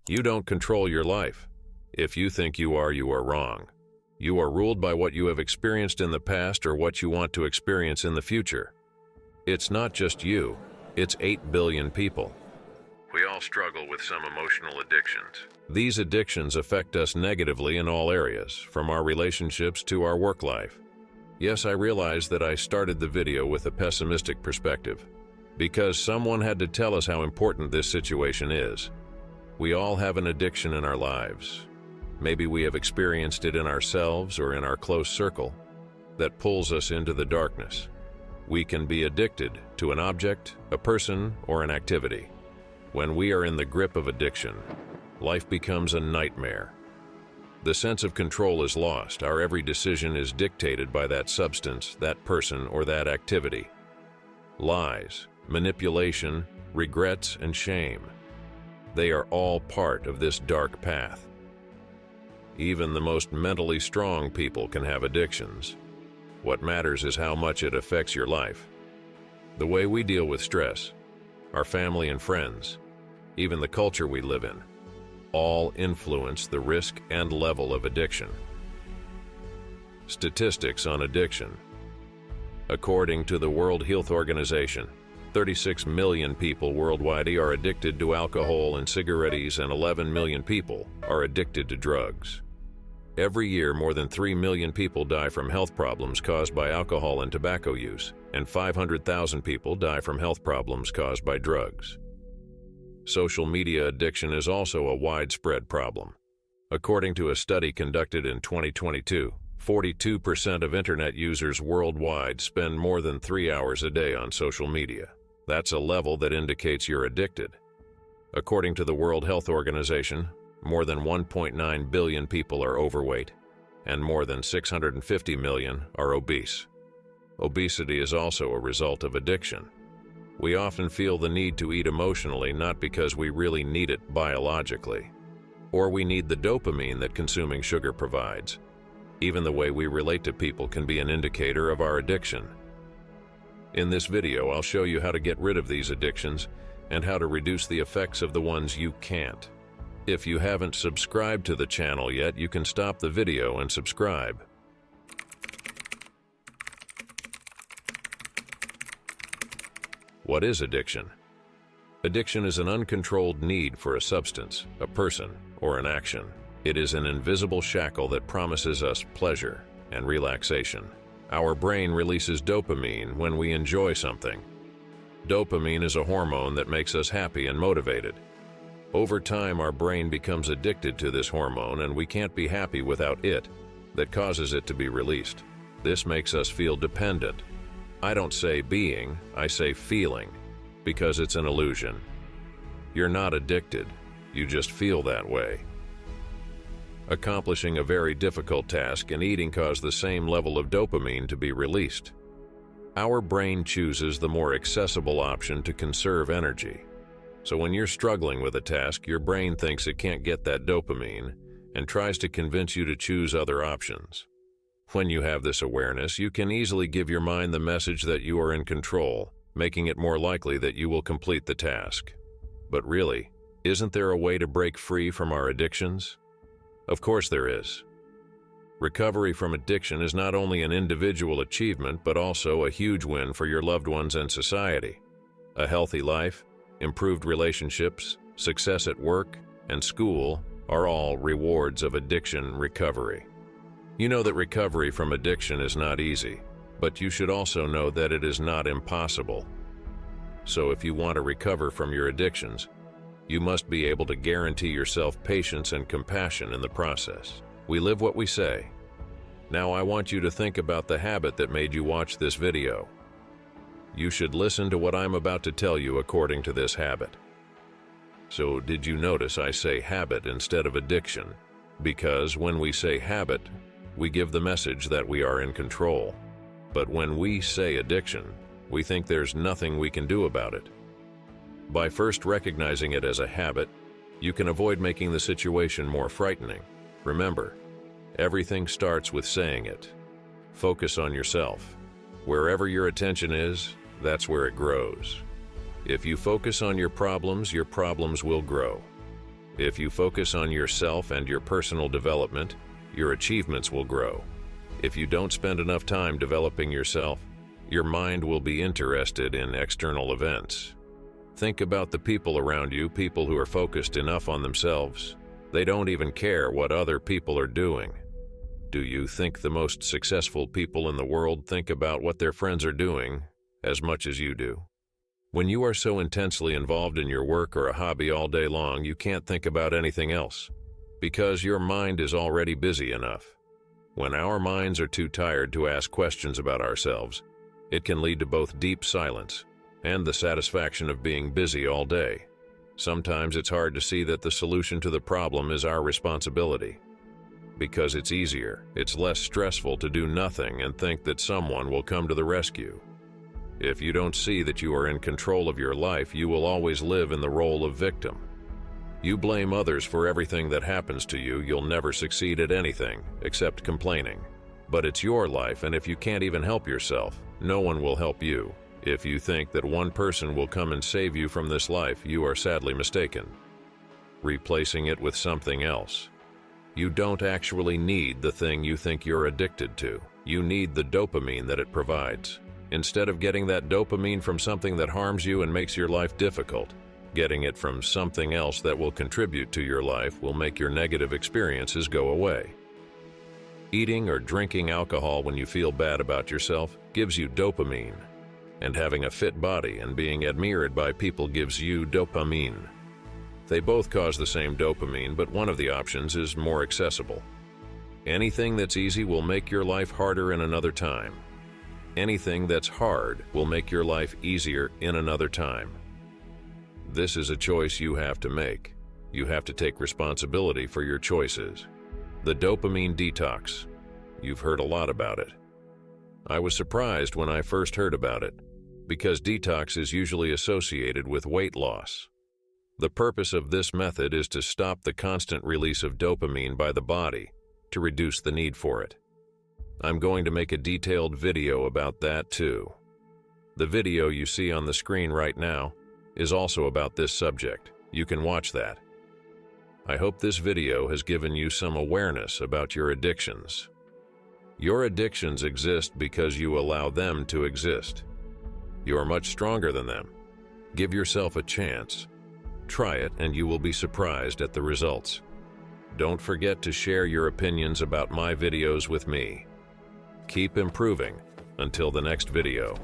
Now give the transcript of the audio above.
You don't control your life. If you think you are wrong. You are ruled by what you have experienced in the past or what you want to experience in the future. It's not just you, it's 8 billion people. We all struggle with some emotional addictions. These addictions affect us negatively in all areas, from our relationships to our work life. Yes, I realize that I started the video with a pessimistic perspective, because someone had to tell us how important this situation is. We all have an addiction in our lives. Maybe we have experienced it in ourselves or in our close circle that pulls us into the darkness. We can be addicted to an object, a person, or an activity. When we are in the grip of addiction, life becomes a nightmare. The sense of control is lost. Our every decision is dictated by that substance, that person, or that activity. Lies, manipulation, regrets, and shame. They are all part of this dark path. Even the most mentally strong people can have addictions. What matters is how much it affects your life. The way we deal with stress, our family and friends, even the culture we live in, all influence the risk and level of addiction. Statistics on addiction. According to the World Health Organization, 36 million people worldwide are addicted to alcohol and cigarettes, and 11 million people are addicted to drugs. Every year, more than 3 million people die from health problems caused by alcohol and tobacco use, and 500,000 people die from health problems caused by drugs. Social media addiction is also a widespread problem. According to a study conducted in 2022, 42% of internet users worldwide spend more than 3 hours a day on social media. That's a level that indicates you're addicted. According to the World Health Organization, more than 1.9 billion people are overweight, and more than 650 million are obese. Obesity is also a result of addiction. We often feel the need to eat emotionally, not because we really need it biologically, or we need the dopamine that consuming sugar provides. Even the way we relate to people can be an indicator of our addiction. In this video, I'll show you how to get rid of these addictions and how to reduce the effects of the ones you can't. If you haven't subscribed to the channel yet, you can stop the video and subscribe. What is addiction? Addiction is an uncontrolled need for a substance, a person, or an action. It is an invisible shackle that promises us pleasure and relaxation. Our brain releases dopamine when we enjoy something. Dopamine is a hormone that makes us happy and motivated. Over time, our brain becomes addicted to this hormone, and we can't be happy without it. That causes it to be released. This makes us feel dependent. I don't say being, I say feeling, because it's an illusion. You're not addicted, you just feel that way. Accomplishing a very difficult task and eating cause the same level of dopamine to be released. Our brain chooses the more accessible option to conserve energy. So when you're struggling with a task, your brain thinks it can't get that dopamine and tries to convince you to choose other options. When you have this awareness, you can easily give your mind the message that you are in control, making it more likely that you will complete the task. But really, isn't there a way to break free from our addictions? Of course there is. Recovery from addiction is not only an individual achievement, but also a huge win for your loved ones and society. A healthy life, improved relationships, success at work, and school are all rewards of addiction recovery. You know that recovery from addiction is not easy, but you should also know that it is not impossible. So if you want to recover from your addictions, you must be able to guarantee yourself patience and compassion in the process. We live what we say. Now I want you to think about the habit that made you watch this video. You should listen to what I'm about to tell you according to this habit. So did you notice I say habit instead of addiction? Because when we say habit, we give the message that we are in control. But when we say addiction, we think there's nothing we can do about it. By first recognizing it as a habit, you can avoid making the situation more frightening. Remember, everything starts with saying it. Focus on yourself. Wherever your attention is, that's where it grows. If you focus on your problems will grow. If you focus on yourself and your personal development, your achievements will grow. If you don't spend enough time developing yourself, your mind will be interested in external events. Think about the people around you, people who are focused enough on themselves. They don't even care what other people are doing. Do you think the most successful people in the world think about what their friends are doing as much as you do? When you are so intensely involved in your work or a hobby all day long, you can't think about anything else, because your mind is already busy enough. When our minds are too tired to ask questions about ourselves, it can lead to both deep silence and the satisfaction of being busy all day. Sometimes it's hard to see that the solution to the problem is our responsibility. Because it's easier, it's less stressful to do nothing and think that someone will come to the rescue. If you don't see that you are in control of your life, you will always live in the role of victim. You blame others for everything that happens to you, you'll never succeed at anything except complaining. But it's your life, and if you can't even help yourself, no one will help you. If you think that one person will come and save you from this life, you are sadly mistaken. Replacing it with something else. You don't actually need the thing you think you're addicted to. You need the dopamine that it provides. Instead of getting that dopamine from something that harms you and makes your life difficult, getting it from something else that will contribute to your life will make your negative experiences go away. Eating or drinking alcohol when you feel bad about yourself gives you dopamine, and having a fit body and being admired by people gives you dopamine. They both cause the same dopamine, but one of the options is more accessible. Anything that's easy will make your life harder in another time. Anything that's hard will make your life easier in another time. This is a choice you have to make. You have to take responsibility for your choices. The dopamine detox. You've heard a lot about it. I was surprised when I first heard about it, because detox is usually associated with weight loss. The purpose of this method is to stop the constant release of dopamine by the body, to reduce the need for it. I'm going to make a detailed video about that too. The video you see on the screen right now is also about this subject. You can watch that. I hope this video has given you some awareness about your addictions. Your addictions exist because you allow them to exist. You are much stronger than them. Give yourself a chance. Try it and you will be surprised at the results. Don't forget to share your opinions about my videos with me. Keep improving. Until the next video.